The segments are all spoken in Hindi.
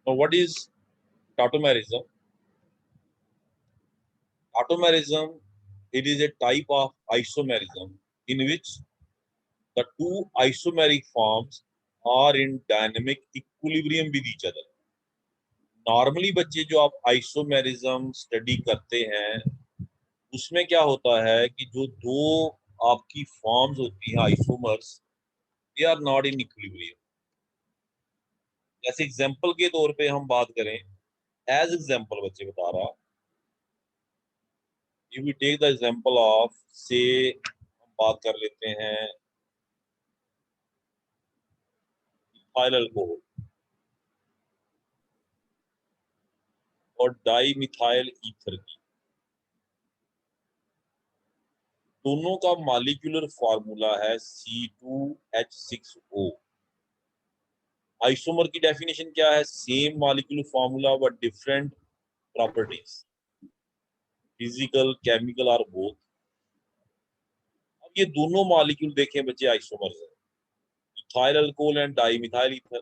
Now, what is tautomerism? Tautomerism, it is a type of isomerism in which the two isomeric forms are in dynamic equilibrium with each other. Normally बच्चे जो आप आइसोमेरिज्म स्टडी करते हैं उसमें क्या होता है कि जो दो आपकी फॉर्म्स होती हैं isomers, they are not in equilibrium. जैसे एग्जांपल के तौर पे हम बात करें, एज एग्जांपल बच्चे बता रहा, if we take the example of say, हम बात कर लेते हैं इथाइल अल्कोहल और डाई मिथाइल ईथर की। दोनों का मॉलिक्यूलर फार्मूला है C2H6O। आइसोमर की डेफिनेशन क्या है? Same molecular formula but different properties, physical, chemical और बोथ। अब ये दोनों मॉलिक्यूल देखें बच्चे आइसोमर्स है, ethyl alcohol and di methyl ether.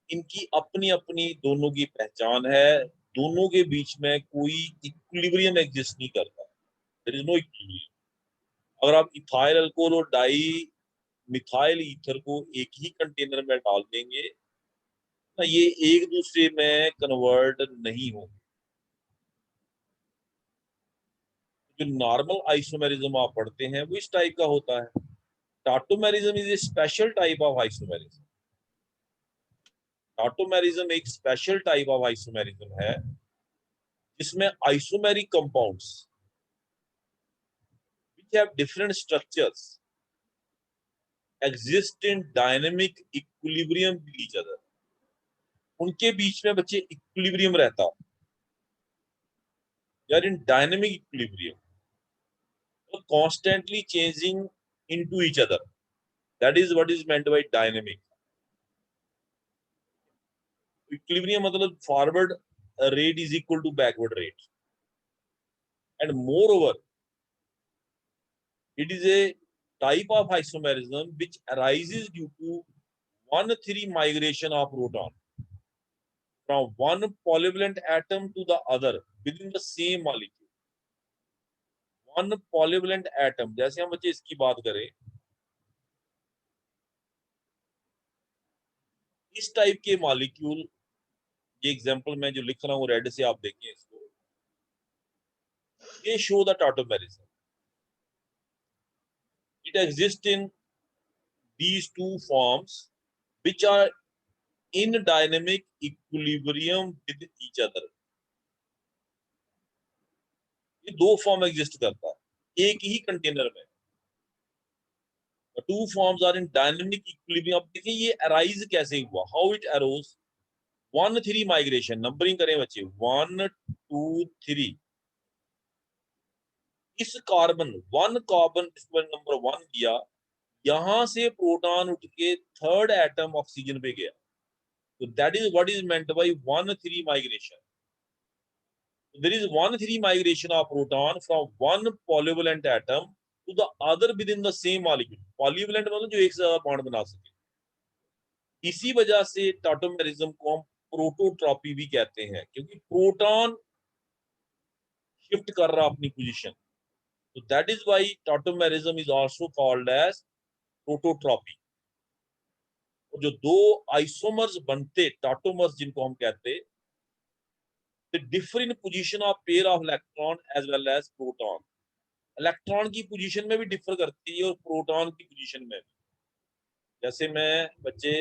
इनकी अपनी अपनी दोनों की पहचान है, दोनों के बीच में कोई इक्विलिब्रियम एग्जिस्ट नहीं करता, देयर इज नो इक्विलिब्रियम। अगर आप इथाइल अल्कोहल और डाई मिथाइल ईथर को एक ही कंटेनर में डाल देंगे ना, ये एक दूसरे में कन्वर्ट नहीं होंगे। जो नॉर्मल आइसोमेरिज्म आप पढ़ते हैं वो इस टाइप का होता है। Tautomerism is a special type of isomerism. Tautomerism एक स्पेशल टाइप ऑफ आइसोमेरिज्म है जिसमें isomeric compounds which have different structures exist in dynamic equilibrium with each other। उनके बीच में बच्चे इक्विलिब्रियम रहता, यार इन dynamic equilibrium, constantly changing into each other, that is what is meant by dynamic equilibrium। मतलब forward rate is equal to backward rate, and moreover it is a type of isomerism which arises due to 1,3 migration of proton from one polyvalent atom to the other within the same molecule। one polyvalent atom, जैसे हम बच्चे इसकी बात करें, इस टाइप के मॉलिक्यूल, ये एग्जांपल मैं जो लिख रहा हूँ रेड से आप देखिए इसको, ये show the tautomerism। It exists in these two forms which are in dynamic equilibrium with each other। ये दो फॉर्म एग्जिस्ट करता है एक ही कंटेनर में। Two forms are in dynamic equilibrium. अब देखिए ये अराइज कैसे हुआ, how it arose. 1,3 migration, numbering करें बच्चे, 1 2 3। इस कार्बन, वन कार्बन नंबर 1 दिया, यहां से प्रोटॉन उठ के थर्ड एटम ऑक्सीजन पे गया, तो that is what is meant by 1,3 migration. There is 1,3 migration of proton from one polyvalent atom to the other within the same molecule। polyvalent मतलब जो एक से ज्यादा बॉन्ड बना सके। इसी वजह से टाटोमेरिज्म को हम प्रोटोट्रॉपी भी कहते हैं, क्योंकि प्रोटॉन शिफ्ट कर रहा अपनी पोजीशन। तो that is why tautomerism is also called as prototropy. जो दो आइसोमर्स बनते टाटोमर्स जिनको हम कहते, they differ in position of pair of electron as well as proton। Electron की पोजीशन में भी डिफर करती है और प्रोटॉन की पोजीशन में भी। जैसे मैं बच्चे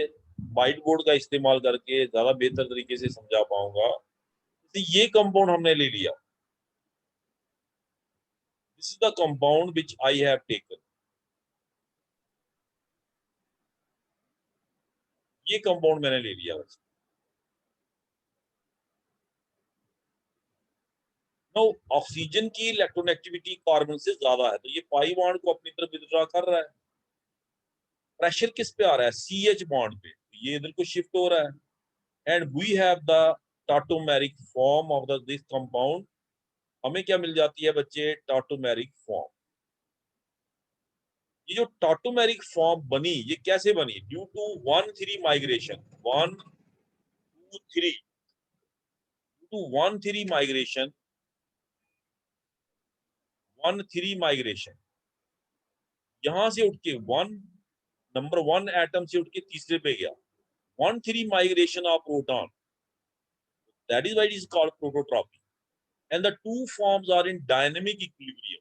व्हाइट बोर्ड का इस्तेमाल करके ज्यादा बेहतर तरीके से समझा पाऊंगा। तो ये कंपाउंड हमने ले लिया, this is the compound which I have taken. ये कंपाउंड मैंने ले लिया बच्चे। नाउ ऑक्सीजन की इलेक्ट्रोनेगेटिविटी कार्बन से ज्यादा है, तो ये पाई बॉन्ड को अपनी तरफ विथड्रॉ कर रहा है। प्रेशर किस पे आ रहा है? CH बॉन्ड पे, ये इधर को शिफ्ट हो रहा है। And we have the tautomeric form of the this compound. हमें क्या मिल जाती है बच्चे? Tautomeric form. ये जो टाटोमेरिक फॉर्म बनी, ये कैसे बनी? Due to 1,3 migration, 1 2 3 to 1 3 migration, 1 3 migration, यहां से उठ के नंबर 1 एटम से उठ के तीसरे पे गया, 1 3 migration of proton, that is why it is called prototropy, and the two forms are in dynamic equilibrium.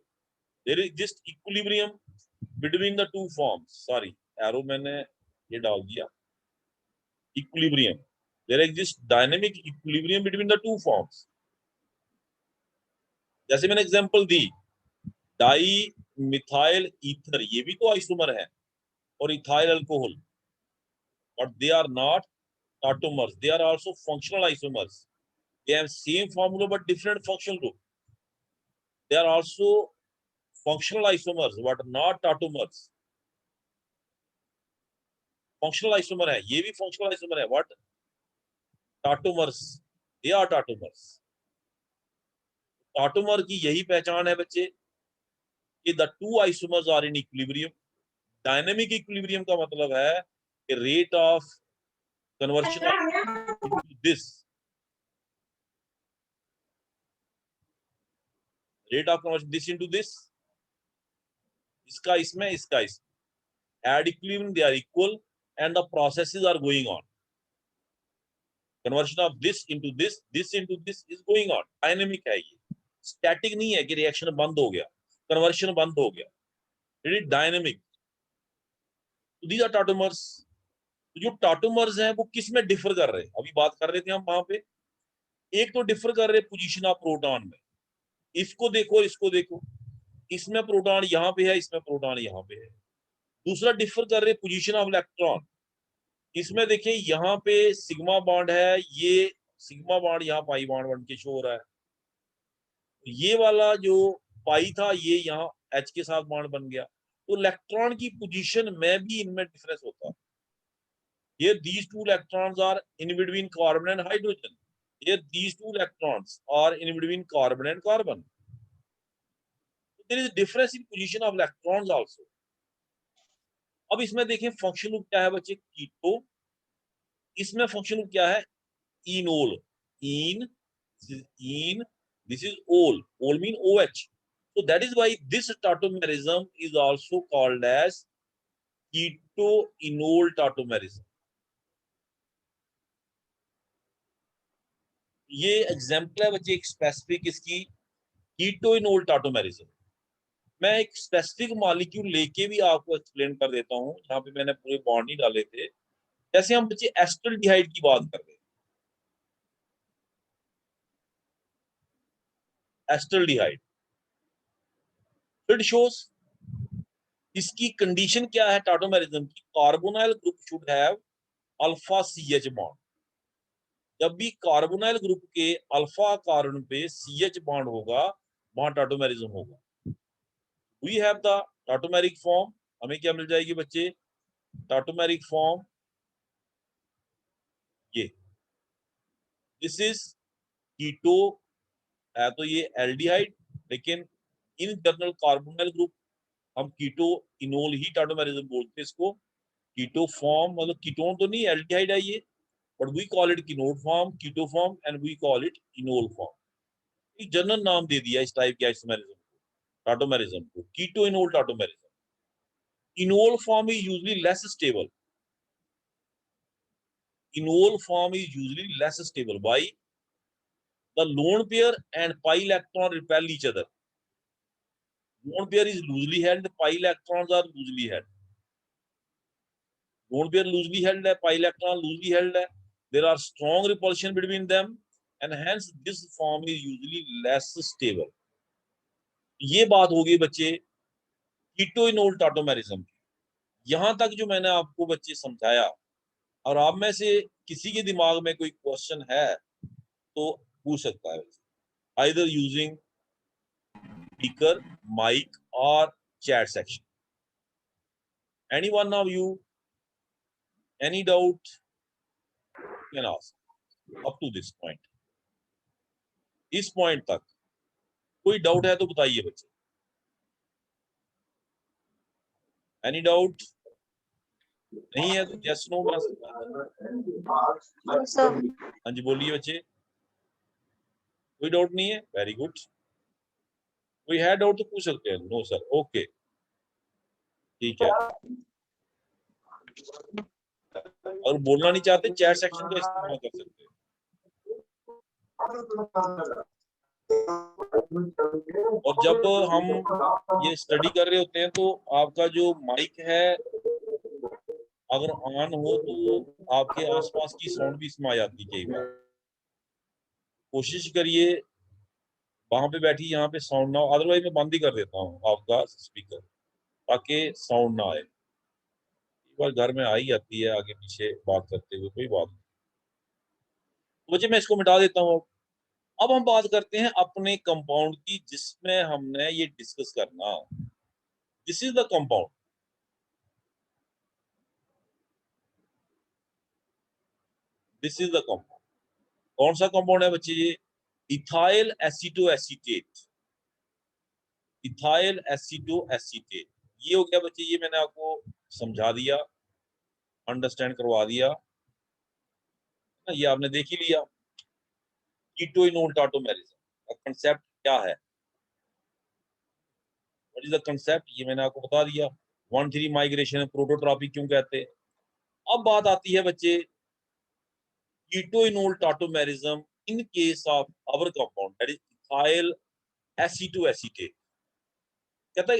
There is just equilibrium between the two forms. Sorry, arrow मैंने ये डाल दिया, equilibrium. There exists dynamic equilibrium between the two forms. जैसे मैंने एग्जांपल दी, डाई मिथाइल ईथर, ये भी तो आइसोमर है, और ethyl alcohol, but they are not tautomers, they are also functional isomers. They have same formula but different functional group. They are also functional isomers but not tautomers. Functional isomer है, ये भी फंक्शनल आइसोमर है, what, tautomers, they are tautomers. Tautomer की यही पहचान है बच्चे कि the two isomers are in equilibrium. Dynamic equilibrium का मतलब है कि rate of conversion of this, rate of conversion this into this, इसका इसमें, इसका इसमें, at equilibrium they are equal and the processes are going on. Conversion of this into this into this is going on. Dynamic है ये, स्टैटिक नहीं है कि रिएक्शन बंद हो गया, कन्वर्शन बंद हो गया, it is dynamic. These are tautomers. जो टाटोमर्स हैं वो किस में डिफर कर रहे हैं, अभी बात कर रहे थे हम वहां पे, एक तो डिफर कर रहे पोजीशन ऑफ प्रोटॉन में, इसको देखो इसको देखो, इसमें प्रोटॉन यहाँ पे है, इसमें प्रोटॉन यहाँ पे है। दूसरा डिफर कर रहे पोजीशन ऑफ इलेक्ट्रॉन, इसमें देखें यहाँ पे सिग्मा बॉन्ड है, ये सिग्मा बॉन्ड यहाँ पाई बॉन्ड बन के शो हो रहा है, ये वाला जो पाई था ये यहाँ एच के साथ बॉन्ड बन गया, तो इलेक्ट्रॉन की पोजीशन में भी इनमें डिफरेंस होता है। Here these two electrons are in between carbon and hydrogen. Here these two electrons are in between carbon and carbon. So there is a difference in position of electrons also. अब इसमें देखें फंक्शन ग्रुप क्या है बच्चे, कीटो, इसमें फंक्शन ग्रुप क्या है, enol, in, this is ol mean OH. So that is why this tautomerism is also called as keto-enol tautomerism. ये एग्जाम्पल है बच्चे एक स्पेसिफिक इसकी, कीटो-इनोल टाटोमेरिज्म। मैं एक स्पेसिफिक मॉलिक्यूल लेके भी आपको एक्सप्लेन कर देता हूँ, जहां पे मैंने पूरे बॉन्ड नहीं डाले थे। जैसे हम बच्चे एस्टल्डिहाइड की बात कर रहे हैं, एस्टल्डिहाइड, इट शोस, इसकी कंडीशन क्या है टाटोमेरिज्म की, carbonyl group should have alpha CH bond. जब भी कार्बोनाइल ग्रुप के अल्फा कार्बन पे CH बॉन्ड होगा, वहां टाटोमेरिज्म होगा। We have the tautomeric form, हमें क्या मिल जाएगी बच्चे, टाटोमेरिक फॉर्म, ये दिस इज कीटो, है तो ये एल्डिहाइड, लेकिन इन जनरल कार्बोनाइल ग्रुप हम कीटो इनोल ही टाटोमेरिज्म बोलते हैं इसको। कीटो फॉर्म मतलब कीटोन तो नहीं, एल्डिहाइड है ये, बट वी कॉल इट कीनोड form, keto form, and we call it enol form. एक जनरल नाम दे दिया इस टाइप के आइसोमेरिज्म को, टाटोमेरिज्म को, keto enol tautomerism. Enol form is usually less stable, enol form is usually less stable, why, the lone pair and pi electron repel each other. Lone pair is loosely held, pi electrons are loosely held. Lone pair loosely held है, pi electron loosely held है. There are strong repulsion between them, and hence this form is usually less stable. ये बात हो गई बच्चे कीटो-इनोल टाटोमेरिज्म की। यहां तक जो मैंने आपको बच्चे समझाया, और आप में से किसी के दिमाग में कोई क्वेश्चन है तो पूछ सकता है, either using speaker, mic or chat section. Any one of you, any doubt, can ask up to this point. इस पॉइंट तक कोई डाउट है तो बताइए बच्चे, एनी डाउट? नहीं है तो यस नो बना सकता है। हाँ जी बोलिए बच्चे, कोई डाउट नहीं है, वेरी गुड। कोई है डाउट तो पूछ सकते हैं। नो सर, ओके ठीक है। और बोलना नहीं चाहते चैट सेक्शन का इस्तेमाल कर सकते हैं। और जब हम ये स्टडी कर रहे होते हैं तो आपका जो माइक है अगर ऑन हो तो आपके आसपास की साउंड भी इसमें आ जाती है कई बार। कोशिश करिए वहां पे बैठी यहाँ पे साउंड ना हो, अदरवाइज मैं बंद ही कर देता हूँ आपका स्पीकर ताकि साउंड ना आए। एक बार घर में आ ही जाती है आगे पीछे बात करते हुए, कोई बात नहीं। तो बच्चे मैं इसको मिटा देता हूँ। अब हम बात करते हैं अपने कंपाउंड की जिसमें हमने ये डिस्कस करना। This is the compound. This is the compound. कौन सा कंपाउंड है बच्चे ये? Ethyl acetoacetate. इथाइल एसीटोएसीटेट ये हो गया बच्चे। ये मैंने आपको समझा दिया, अंडरस्टैंड करवा दिया। ये आपने देख ही लिया। कीटोइनोल टाटोमेरिज्म का कांसेप्ट क्या है, व्हाट इज द कांसेप्ट, ये मैंने आपको बता दिया। 1,3 माइग्रेशन प्रोटोट्रॉपी क्यों कहते हैं। अब बात आती है बच्चे keto enol tautomerism in case of our compound that is ethyl acetoacetate. कहता है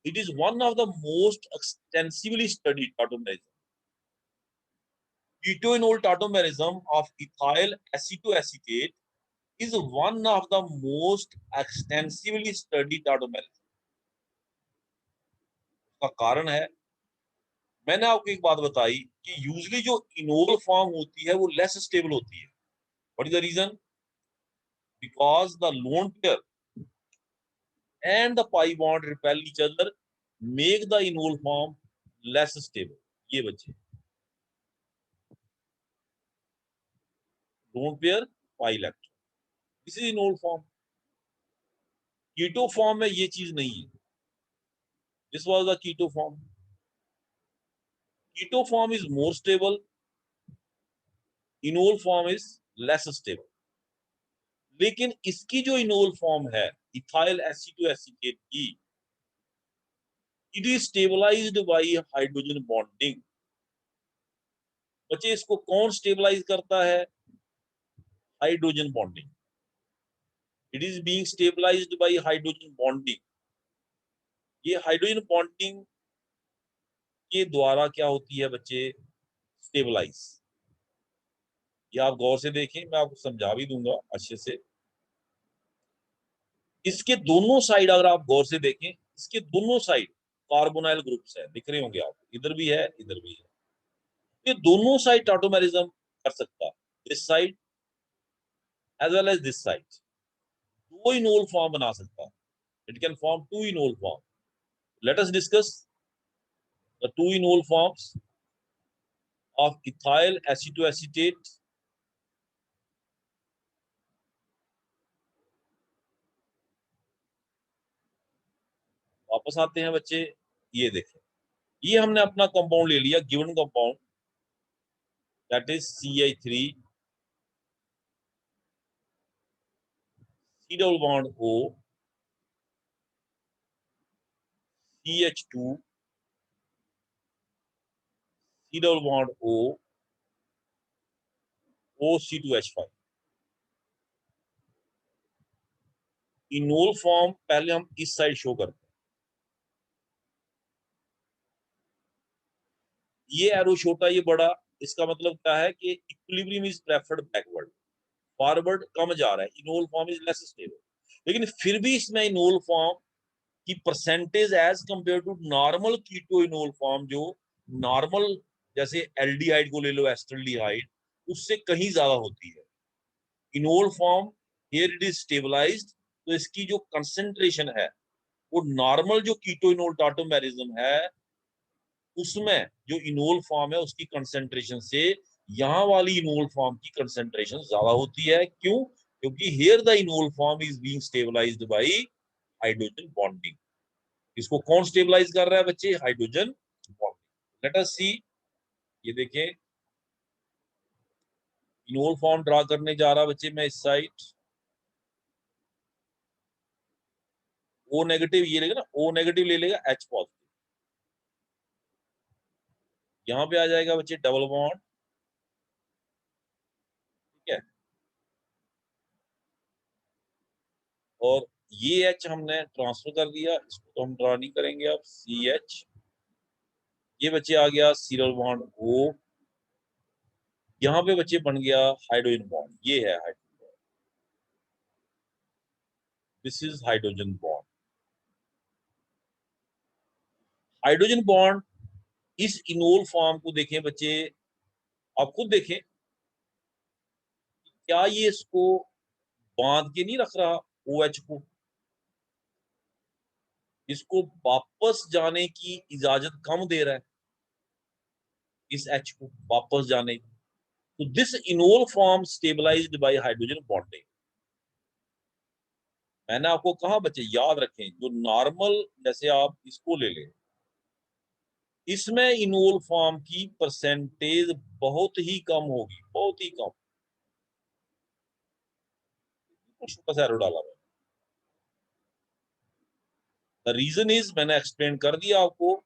it is one of the most extensively studied tautomerism. Ketoenol tautomerism of ethyl acetoacetate is one of the most extensively studied tautomerism. का कारण है, मैंने आपको एक बात बताई कि यूजली जो इनोल फॉर्म होती है वो लेस स्टेबल होती है। What is the reason? Because the lone pair and the pi bond repel each other, make the enol form less stable. ये बच्चे lone pair pi electron, this is enol form. Keto form में ये चीज नहीं है। This was the keto form. Keto form is more stable, enol form is less stable. लेकिन इसकी जो इनोल फॉर्म है इथाइल एसीटोएसीटेट की, it is stabilized by hydrogen bonding. बच्चे इसको कौन स्टेबलाइज करता है? Hydrogen bonding. It is being stabilized by hydrogen bonding. ये हाइड्रोजन बॉन्डिंग के द्वारा क्या होती है बच्चे? स्टेबलाइज। ये आप गौर से देखें, मैं आपको समझा भी दूंगा अच्छे से। इसके दोनों साइड अगर आप गौर से देखें, इसके दोनों साइड कार्बोनाइल ग्रुप्स है, दिख रहे होंगे आप, इधर भी है इधर भी है। ये दोनों साइड टाटोमेरिज्म कर सकता है, this side as well as this side. दो इनोल फॉर्म बना सकता है। It can form two enol form. Let us discuss the two enol forms of ethyl acetoacetate. वापस आते हैं बच्चे, ये देखें, ये हमने अपना कंपाउंड ले लिया, given compound that is CH3 C double bond O CH2 C double bond O OC2H5। Enol form पहले हम इस साइड शो करते हैं। ये एरो छोटा ये बड़ा, इसका मतलब क्या है कि equilibrium is preferred backward, forward कम जा रहा है, enol form is less stable. लेकिन फिर भी इसमें इनोल फॉर्म की percentage as compare to normal keto enol form, जो नॉर्मल जैसे एल्डिहाइड को ले लो, एस्टल्डिहाइड, उससे कहीं ज्यादा होती है। Enol form here it is stabilized, तो इसकी जो कंसेंट्रेशन है वो नॉर्मल जो कीटो इनोल टाटोमेरिज्म है उसमें जो इनोल फॉर्म है उसकी कंसेंट्रेशन से यहाँ वाली इनोल फॉर्म की कंसेंट्रेशन ज्यादा होती है। क्यों? क्योंकि here the enol form is being stabilized by hydrogen bonding. इसको कौन स्टेबलाइज कर रहा है बच्चे? Hydrogen bonding. Let us see, ये देखें इनोल फॉर्म ड्रा करने जा रहा बच्चे मैं इस साइड, O नेगेटिव ये लेगा ना, O नेगेटिव ले लेगा H पॉजिटिव, यहां पे आ जाएगा बच्चे डबल बॉन्ड, ठीक है, और ये H हमने ट्रांसफर कर दिया, इसको तो हम ड्रा नहीं करेंगे अब, CH, ये बच्चे आ गया सीरियल बॉन्ड O, यहाँ पे बच्चे बन गया हाइड्रोजन बॉन्ड, ये है hydrogen bond, this is hydrogen bond. Hydrogen bond इस इनोल फॉर्म को देखें बच्चे, आप खुद देखें, क्या ये इसको बांध के नहीं रख रहा OH को, इसको वापस जाने की इजाजत कम दे रहा है इस H को वापस जाने की। तो this enol form stabilized by hydrogen bonding. मैंने आपको कहा बच्चे याद रखें, जो नॉर्मल जैसे आप इसको ले लें, इसमें इनोल फॉर्म की परसेंटेज बहुत ही कम होगी, बहुत ही कम, छोटा सा एरो डाला। द रीजन इज, मैंने एक्सप्लेन कर दिया आपको,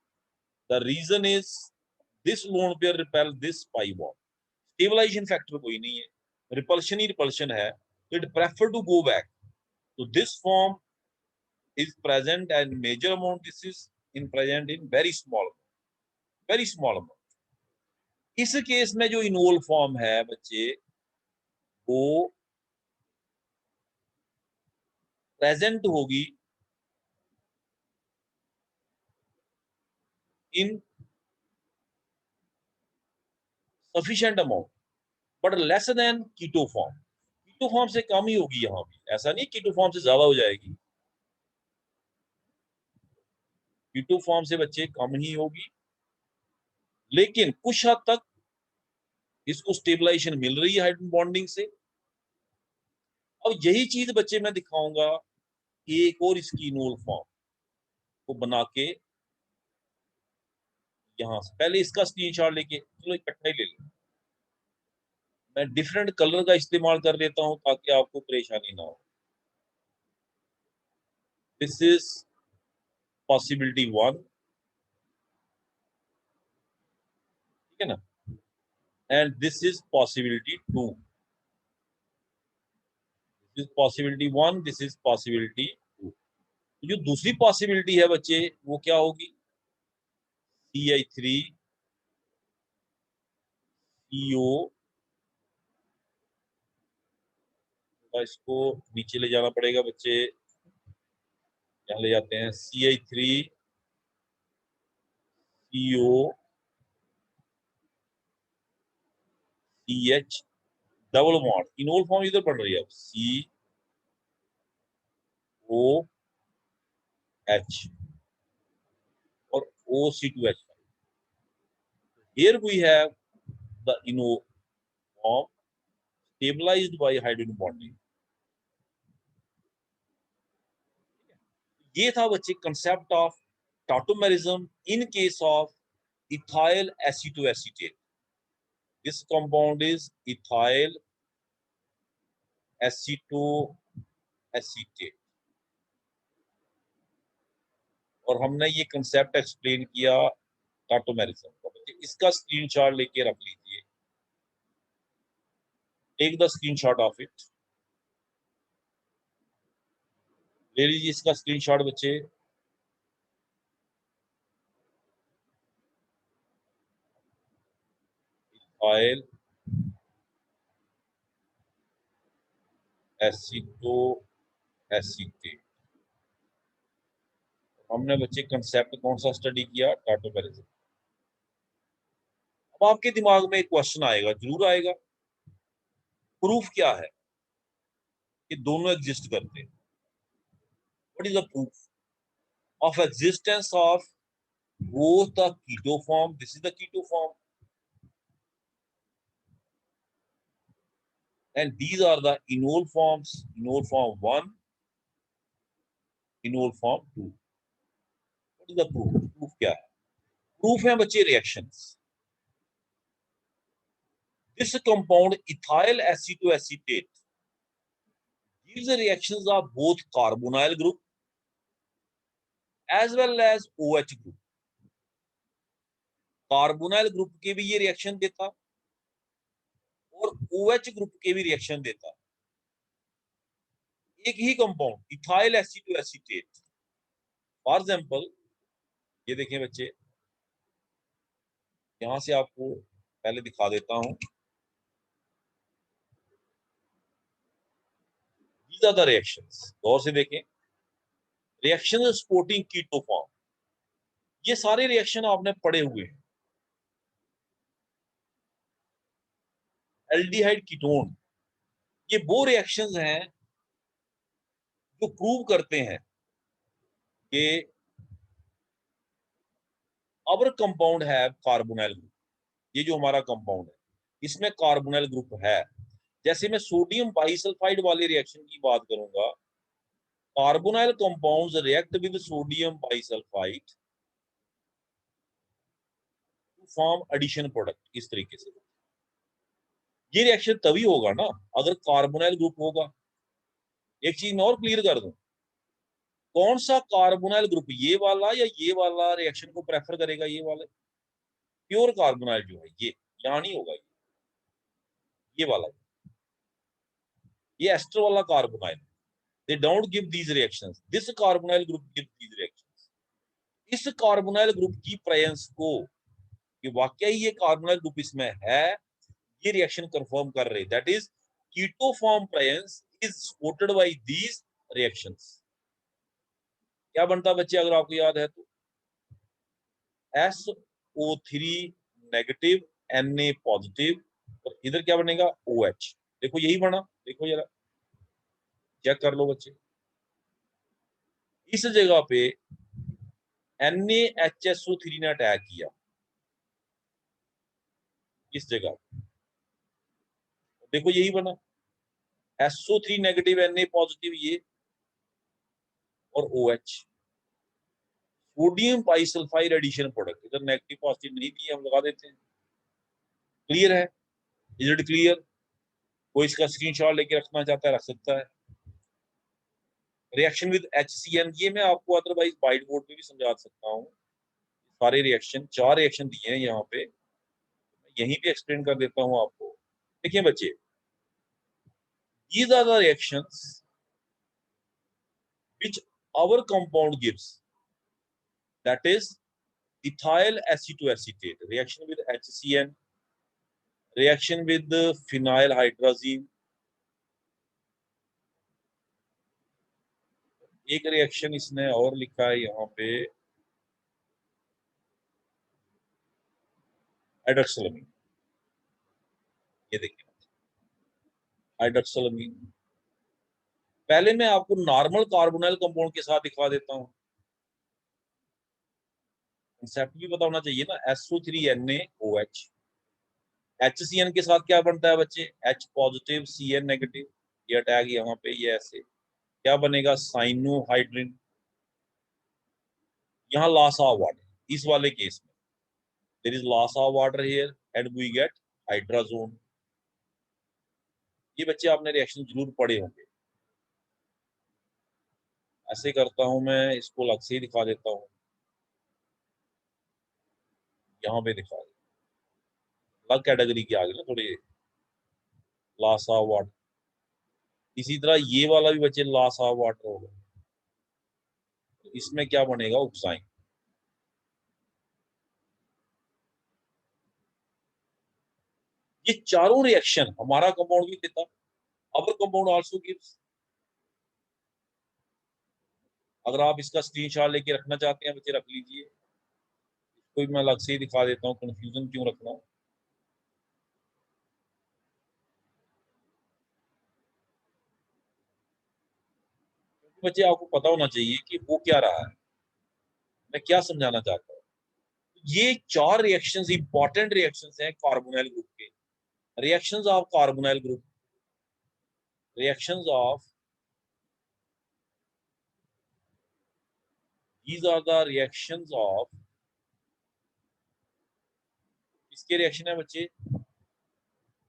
the reason is this lone pair repel this pi bond, stabilization factor कोई नहीं है, रिपल्शन ही रिपल्शन है, it prefer to go back, तो this form is present and major amount, this is in present in very small, very small amount। इस केस में जो इनोल फॉर्म है बच्चे वो प्रेजेंट होगी in sufficient amount but less than keto form, keto form से कम ही होगी, यहाँ भी ऐसा नहीं कीटो फॉर्म से ज्यादा हो जाएगी, कीटो फॉर्म से बच्चे कम ही होगी, लेकिन कुछ हद तक इसको स्टेबलाइजेशन मिल रही है हाइड्रोजन बॉन्डिंग से। अब यही चीज बच्चे मैं दिखाऊंगा एक और इसकी इनोल फॉर्म को बना के, यहां से पहले इसका स्क्रीनशॉट लेके, चलो इकट्ठा ही ले लें, मैं डिफरेंट कलर का इस्तेमाल कर लेता हूं ताकि आपको परेशानी ना हो। दिस इज पॉसिबिलिटी 1, ठीक है ना, and this is possibility 2, this is possibility 1, this is possibility 2। जो दूसरी पॉसिबिलिटी है बच्चे वो क्या होगी, CH3 CO, इसको नीचे ले जाना पड़ेगा बच्चे, यहाँ ले जाते हैं CH3 CO CH double bond, enol form इधर पड़ रही है अब, COH और OC2H। Here we have the inno form stabilized by hydrogen bonding। ये था बच्चे concept of tautomerism in case of ethyl acetoacetate। This compound is ethyl acetoacetate और हमने ये concept explain किया tautomerism का। इसका स्क्रीनशॉट लेके रख लीजिए, take the screenshot of it, ले लीजिए इसका स्क्रीनशॉट बच्चे। ऑयल एसिटोएसीटेट, हमने बच्चे कंसेप्ट कौन सा स्टडी किया, टाटोमेरिज्म। अब आपके दिमाग में एक क्वेश्चन आएगा, जरूर आएगा, प्रूफ क्या है कि दोनों एग्जिस्ट करते हैं, what is the proof of existence of both the keto form, this is the keto form, and these are the enol forms, enol form 1, enol form 2। what is the proof, proof क्या है, प्रूफ है बच्चे reactions. This compound ethyl acetoacetate gives the reactions of both carbonyl group as well as OH group। Carbonyl group के भी ये रिएक्शन देता और OH ग्रुप के भी रिएक्शन देता। एक ही compound ethyl acetoacetate. For example ये देखें बच्चे, यहां से आपको पहले दिखा देता हूं। These are the reactions। गौर से देखें, रिएक्शन सपोर्टिंग कीटो फॉर्म, ये सारे रिएक्शन आपने पढ़े हुए हैं। एल्डिहाइड कीटोन, ये वो रिएक्शंस हैं जो प्रूव करते हैं कि अवर कंपाउंड है कार्बोनाइल ग्रुप। ये जो हमारा कंपाउंड है इसमें कार्बोनाइल ग्रुप है। जैसे मैं सोडियम बाइसल्फाइड वाले रिएक्शन की बात करूंगा, carbonyl compounds react with sodium bisulphite to form addition product. इस तरीके से ये रिएक्शन तभी होगा ना अगर कार्बोनाइल ग्रुप होगा। एक चीज मैं और क्लियर कर दूं, कौन सा कार्बोनाइल ग्रुप, ये वाला या ये वाला रिएक्शन को प्रेफर करेगा? ये वाला प्योर कार्बोनाइल जो है ये यहां नहीं होगा, ये वाला, ये एस्टर वाला carbonyl, they don't give these reactions, this carbonyl group gives these reactions। इस कार्बोनाइल ग्रुप की प्रेजेंस को कि वाकई ये कार्बोनाइल ग्रुप इसमें है, ये रिएक्शन कंफर्म कर रहे, that is keto form presence is supported by these reactions. क्या बनता बच्चे अगर आपको याद है तो, SO3 नेगेटिव Na पॉजिटिव, और इधर क्या बनेगा OH। देखो यही बना, देखो जरा चेक कर लो बच्चे, इस जगह पे NaHSO3 ने अटैक किया इस जगह, देखो यही बना SO3 नेगेटिव Na पॉजिटिव ये और OH, sodium bisulphite addition product. इधर नेगेटिव पॉजिटिव नहीं दिए, हम लगा देते हैं। क्लियर है? Is it clear? कोई इसका स्क्रीनशॉट लेके रखना चाहता है रख सकता है। रिएक्शन विद HCN, ये मैं आपको अदरवाइज व्हाइट बोर्ड पे भी समझा सकता हूँ। सारे रिएक्शन, 4 रिएक्शन दिए हैं यहाँ पे, यहीं पे एक्सप्लेन कर देता हूँ आपको। देखिए बच्चे, these are the reactions which our compound gives, that is ethyl acetoacetate, reaction with HCN, reaction with phenyl hydrazine, एक रिएक्शन इसने और लिखा है यहाँ पे हाइड्रोक्सिलमीन। ये देखिए हाइड्रोक्सिलमीन। पहले मैं आपको नॉर्मल कार्बोनाइल कंपाउंड के साथ दिखा देता हूँ, कंसेप्ट भी पता होना चाहिए ना। SO3NaOH, HCN के साथ क्या बनता है बच्चे, H पॉजिटिव Cn नेगेटिव, ये अटैक यहाँ पे, ये ऐसे क्या बनेगा, साइनोहाइड्रिन। यहाँ लॉस ऑफ वाटर, इस वाले केस में there is loss of water here and we get hydrazone. ये बच्चे आपने रिएक्शन जरूर पढ़े होंगे। ऐसे करता हूं मैं, इसको अलग से ही दिखा देता हूँ, यहाँ पे दिखा दे, अलग कैटेगरी के आगे ना थोड़े, लॉस ऑफ वाटर। इसी तरह ये वाला भी बच्चे लॉस ऑफ वाटर होगा, इसमें क्या बनेगा, ऑक्साइन। ये चारों रिएक्शन हमारा कंपाउंड भी देता, अवर कंपाउंड आल्सो गिव्स। अगर आप इसका स्क्रीनशॉट लेके रखना चाहते हैं बच्चे रख लीजिए, कोई मैं अलग से ही दिखा देता हूँ, कंफ्यूजन क्यों रखना। बच्चे आपको पता होना चाहिए कि वो क्या रहा है, मैं क्या समझाना चाहता हूँ। ये 4 रिएक्शंस इंपॉर्टेंट रिएक्शंस हैं कार्बोनाइल ग्रुप के। Reactions of carbonyl group, reactions of, these are the reactions of किसके रिएक्शन है बच्चे,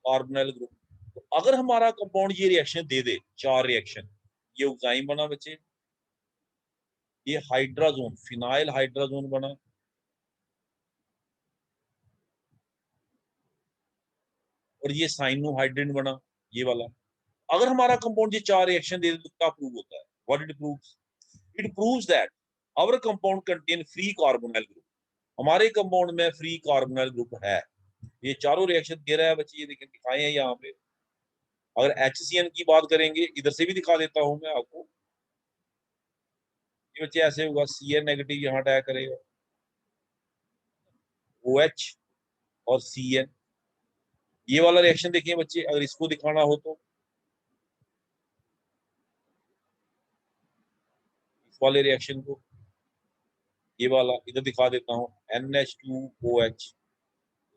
कार्बोनाइल ग्रुप। तो अगर हमारा कंपाउंड ये रिएक्शन दे दे, 4 रिएक्शन, ये एंजाइम बना बच्चे, ये हाइड्राजोन, फिनाइल हाइड्राजोन बना, और ये साइनोहाइड्रिन बना, ये वाला। अगर हमारा कंपाउंड ये 4 रिएक्शन दे दे तो क्या प्रूव होता है, what it proves, it proves that our compound contain free carbonyl group, हमारे कंपाउंड में फ्री कार्बोनाइल ग्रुप है। ये चारों रिएक्शन दे रहा है बच्चे, ये देखिए दिखाए हैं यहाँ पे। अगर HCN की बात करेंगे, इधर से भी दिखा देता हूं मैं आपको, ये बच्चे ऐसे होगा, Cn नेगेटिव यहाँ अटैक करेगा, OH और Cn, ये वाला रिएक्शन देखिए बच्चे, अगर इसको दिखाना हो तो इस वाले रिएक्शन को, ये वाला इधर दिखा देता हूँ, NH2OH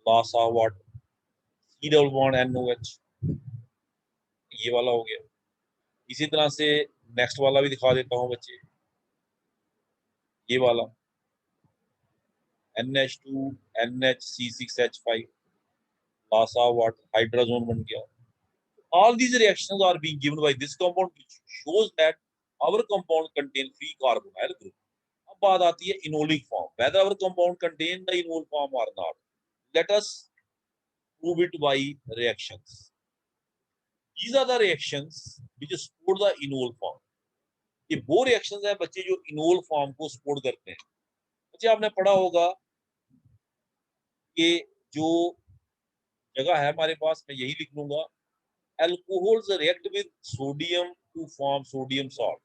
loss of water, C double bond NOH, ये वाला हो गया। इसी तरह से नेक्स्ट वाला भी दिखा देता हूँ बच्चे, ये वाला NH2 NHC6H5 loss of water, hydrogen बन गया। All these reactions are being given by this compound, which shows that our compound contain free carbonyl group. अब बात आती है enolic form, whether our compound contain the enol form or not. Let us prove it by reactions. These are the reactions which support the enol form. ये वो reactions है बच्चे जो enol form को support करते हैं। बच्चे आपने पढ़ा होगा कि जो जगह है हमारे पास, मैं यही लिख लूंगा, alcohols react with sodium to form sodium salt,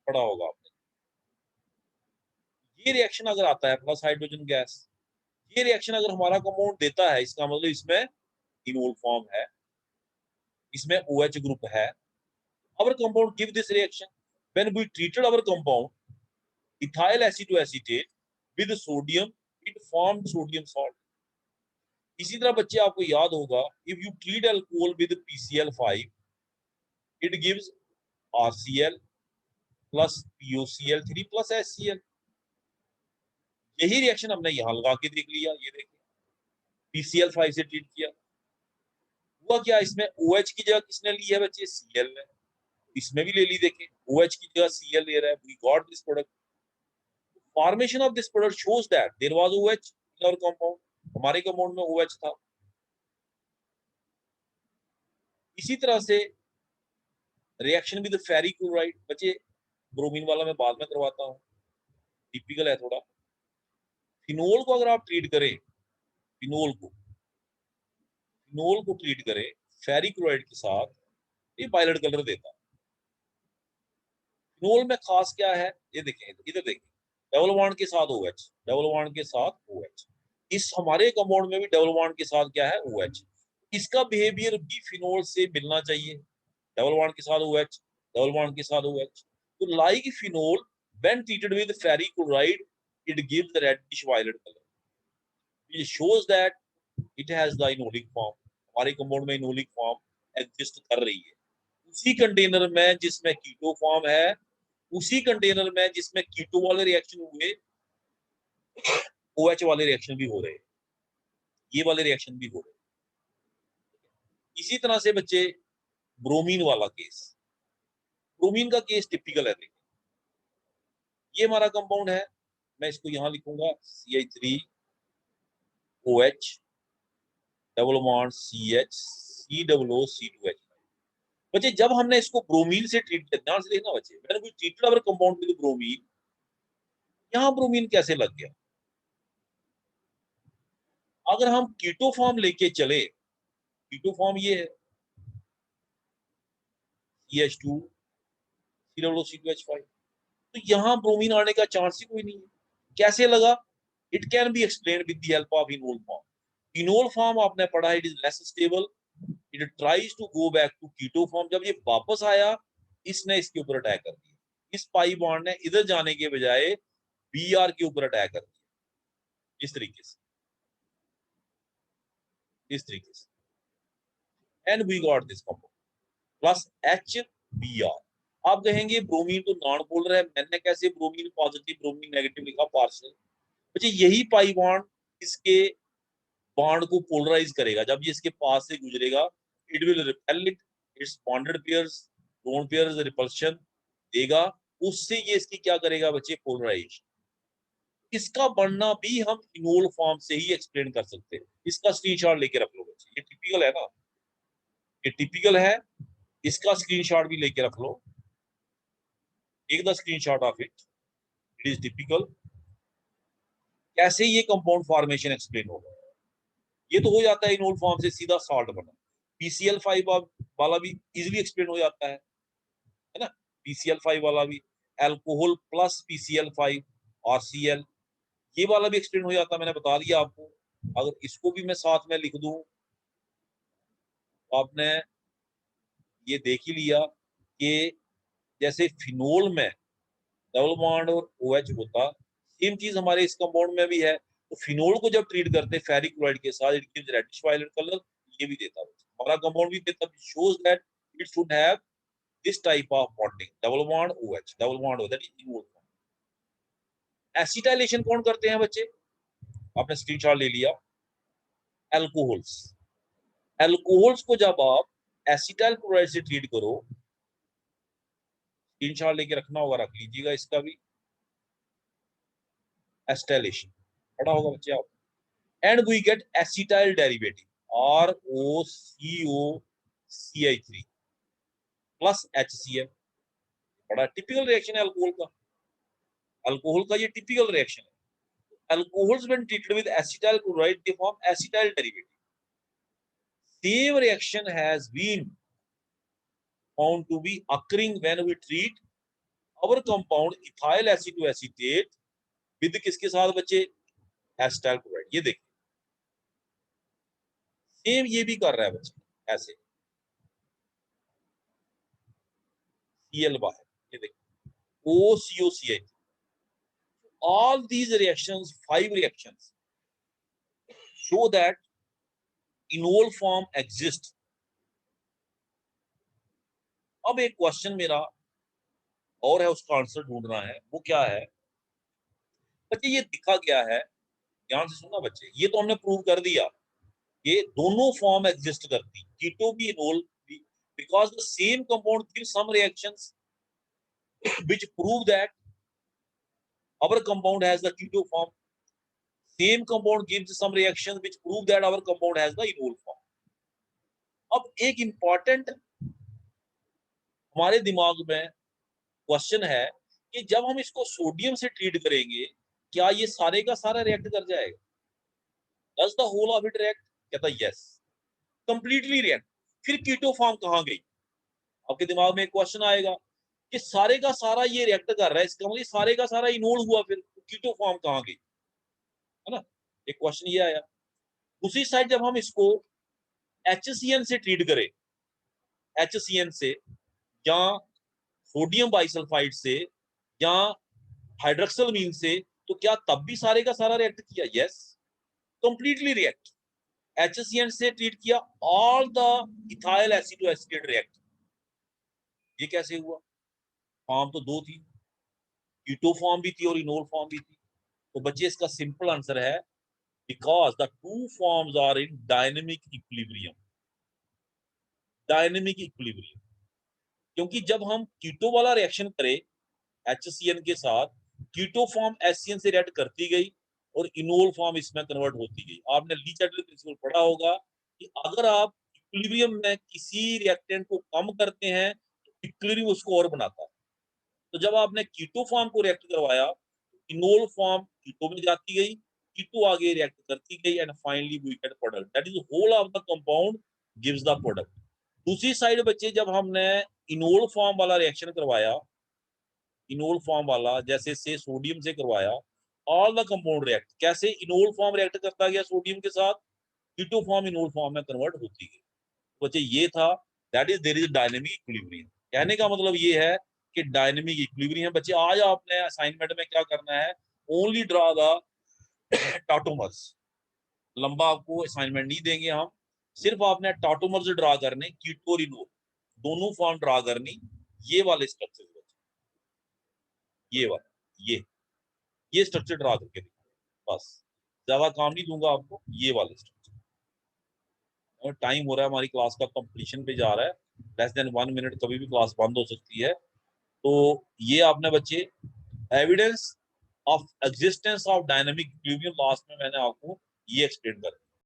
पढ़ा होगा आपने। ये रिएक्शन अगर आता है प्लस हाइड्रोजन गैस, ये रिएक्शन अगर हमारा कंपाउंड देता है, इसका मतलब इसमें इनोल फॉर्म है, इसमें OH ग्रुप है। our compound give this reaction when we treated our compound ethyl acetoacetate with sodium, it formed sodium salt। इसी तरह बच्चे आपको याद होगा, if you treat alcohol with PCl5 it gives RCl plus POCl3 plus HCl। यही रिएक्शन हमने यहां लगा के देख लिया, ये देखिए PCl5 से ट्रीट किया, हुआ क्या, इसमें OH की जगह किसने ली है बच्चे, Cl ने, इसमें भी ले ली, देखें OH की जगह Cl ले रहा है, we got this product। formation of this product shows that there was OH in our compound, हमारे कंपाउंड में OH था। इसी तरह से रिएक्शन विद फेरिक क्लोराइड, बच्चे ब्रोमीन वाला मैं बाद में करवाता हूँ, टिपिकल है थोड़ा। फिनोल को अगर आप ट्रीट करें, फिनोल को ट्रीट करें फेरिक क्लोराइड के साथ, ये वायलेट कलर देता है। फिनोल में खास क्या है, ये देखें इधर देखें, डबल बॉन्ड के साथ OH, डबल बॉन्ड के साथ OH, इस हमारे कंपाउंड में भी डबल बॉन्ड के साथ क्या है, OH। इसका बिहेवियर भी फिनोल से मिलना चाहिए, डबल बॉन्ड के साथ OH, डबल बॉन्ड के साथ OH। तो like phenol when treated with ferric chloride it gives the reddish violet color, which shows that it has the enolic form, हमारे कंपाउंड में enolic form एग्जिस्ट कर रही है। उसी कंटेनर में जिसमें कीटो फॉर्म है, उसी कंटेनर में जिसमें कीटो वाले रिएक्शन हुए, OH वाले रिएक्शन भी हो रहे हैं, ये वाले रिएक्शन भी हो रहे हैं। इसी तरह से बच्चे ब्रोमीन वाला केस, ब्रोमीन का केस टिपिकल है, देखिए ये हमारा कंपाउंड है, मैं इसको यहां लिखूंगा CH3OH double bond CH COOC2H। बच्चे जब हमने इसको ब्रोमीन से ट्रीट किया, ध्यान से देखना बच्चे, when we treated our compound with bromine, यहां ब्रोमीन कैसे लग गया। अगर हम कीटो फॉर्म लेके चले, कीटो फॉर्म ये है CH2 COOC2H5, तो यहाँ ब्रोमीन आने का चांस ही कोई नहीं है। कैसे लगा, it can be explained with the help of enol form. Enol form आपने पढ़ा, it is less stable, it tries to go back to keto form. जब ये वापस आया, इसने इसके ऊपर अटैक कर दिया, इस पाई बॉन्ड ने इधर जाने के बजाय Br के ऊपर अटैक कर दिया, इस तरीके से, इस तरीके से, and we got this compound plus HBr। आप कहेंगे ब्रोमीन तो नॉन पोलर है, मैंने कैसे ब्रोमीन पॉजिटिव ब्रोमीन नेगेटिव लिखा, पार्शियल। बच्चे यही पाई बॉन्ड इसके बॉन्ड को पोलराइज करेगा। जब ये इसके पास से गुजरेगा, it will repel it, it's bonded pairs, lone pairs repulsion देगा, उससे ये इसकी क्या करेगा बच्चे, पोलराइजेशन। इसका बनना भी हम इनोल फॉर्म से ही एक्सप्लेन कर सकते हैं। इसका स्क्रीनशॉट लेके रख लो बच्चे, ये टिपिकल है ना, ये टिपिकल है, इसका स्क्रीनशॉट भी लेके रख लो। Take the screenshot of it, it is typical. कैसे ये कंपाउंड फॉर्मेशन एक्सप्लेन होगा, ये तो हो जाता है इनोल फॉर्म से सीधा सॉल्ट बना। PCl5 वाला भी इजीली एक्सप्लेन हो जाता है ना, PCl5 वाला भी, अल्कोहल प्लस PCl5 और Cl, ये वाला भी एक्सप्लेन हो जाता है, मैंने बता दिया आपको। अगर इसको भी मैं साथ में लिख दूं, आपने ये देख ही लिया कि जैसे फिनोल में डबल बॉन्ड और OH होता, सेम चीज हमारे इस कंपाउंड में भी है। तो फिनोल को जब ट्रीट करते हैं फेरिक क्लोराइड के साथ, it gives reddish violet colour, ये भी देता है हमारा कंपाउंड भी देता, shows that it should have this type of bonding, double bond OH, double bond होता है इनोल। एसिटाइलेशन कौन करते हैं बच्चे, आपने स्क्रीनशॉट ले लिया, अल्कोहल्स। अल्कोहल्स को जब आप एसिटाइल क्लोराइड से ट्रीट करो, स्क्रीनशॉट लेके रखना होगा, रख लीजिएगा इसका भी, एसिटाइलेशन पढ़ा होगा बच्चे आप, and we get acetyl derivative ROCOCI3 plus HCl। बड़ा टिपिकल रिएक्शन है अल्कोहल का, अल्कोहल का ये टिपिकल रिएक्शन है। Alcohols when treated with acetyl chloride they form acetyl derivative. Same reaction has been found to be occurring when we treat our compound ethyl acetoacetate with किसके साथ बच्चे, एसिटाइल क्लोराइड। ये देखिए सेम ये भी कर रहा है बच्चे, ऐसे Cl बाहर, ये देखिए OCOCI। all these reactions, 5 reactions show that enol form exists। अब एक क्वेश्चन मेरा और है, उसका आंसर ढूंढना है, वो क्या है बच्चे, ये दिखा गया है, ध्यान से सुनना बच्चे, ये तो हमने प्रूव कर दिया, ये दोनों फॉर्म एग्जिस्ट करती, कीटो भी इनोल भी, because the same compound gives some reactions which prove that our compound has the keto form, same compound gives some reactions which prove that our compound has the enol form। अब एक इंपॉर्टेंट हमारे दिमाग में क्वेश्चन है कि जब हम इसको सोडियम से ट्रीट करेंगे, क्या ये सारे का सारा रिएक्ट कर जाएगा, does the whole of it react, कहता यस, कंप्लीटली रिएक्ट। फिर कीटो फॉर्म कहां गई, आपके दिमाग में एक क्वेश्चन आएगा कि सारे का सारा ये रिएक्ट कर रहा है, इसका मतलब सारे का सारा इनोल हुआ, फिर कीटो फॉर्म कहां गई, है ना, एक क्वेश्चन ये आया। दूसरी साइड जब हम इसको HCN से ट्रीट करें, HCN से या सोडियम बाइसल्फाइड से या हाइड्रोक्सिलमीन से, तो क्या तब भी सारे का सारा रिएक्ट किया, यस, कंप्लीटली रिएक्ट। HCN से ट्रीट किया, ऑल द इथाइल एसिटोएसिटेट रिएक्ट। ये कैसे हुआ, फॉर्म तो दो थी, कीटो फॉर्म भी थी और इनोल फॉर्म भी थी। तो बच्चे इसका सिंपल आंसर है, because the two forms are in dynamic equilibrium, dynamic equilibrium. क्योंकि जब हम कीटो वाला रिएक्शन करें HCN के साथ, कीटो फॉर्म HCN से रिएक्ट करती गई और इनोल फॉर्म इसमें कन्वर्ट होती गई। आपने ली चैटल प्रिंसिपल पढ़ा होगा कि अगर आप इक्विलिब्रियम में किसी रिएक्टेंट को कम करते हैं तो इक्विलिब्रियम उसको और बनाता है। तो जब आपने कीटो फॉर्म को रिएक्ट करवाया, इनोल फॉर्म कीटो में जाती गई, कीटो आगे रिएक्ट करती गई, and finally we get product, that is whole of the compound gives the product. दूसरी साइड बच्चे जब हमने इनोल फॉर्म वाला रिएक्शन करवाया, इनोल फॉर्म वाला जैसे से सोडियम से करवाया, ऑल द कंपाउंड रिएक्ट, कैसे इनोल फॉर्म रिएक्ट करता गया सोडियम के साथ, कीटो फॉर्म इनोल फॉर्म में कन्वर्ट होती गई। बच्चे ये था, that is there is dynamic equilibrium. कहने का मतलब ये है कि डायनेमिक इक्विलिब्रियम। बच्चे आज आपने असाइनमेंट में क्या करना है, ओनली ड्रा द टॉटोमर्स, लंबा आपको असाइनमेंट नहीं देंगे हम, सिर्फ आपने टॉटोमर्स ड्रा करने, कीटो और इनोल दोनों फॉर्म ड्रा करनी, ये वाले स्ट्रक्चर, ये वाला, ये स्ट्रक्चर ड्रा करके दिखाओ, बस ज्यादा काम नहीं दूंगा आपको, ये वाले स्ट्रक्चर। टाइम हो रहा है, हमारी क्लास का कंप्लीशन पे जा रहा है, लेस देन 1 मिनट, कभी भी क्लास बंद हो सकती है। तो ये आपने बच्चे evidence of existence of dynamic equilibrium last में मैंने आपको ये एक्सप्लेन कर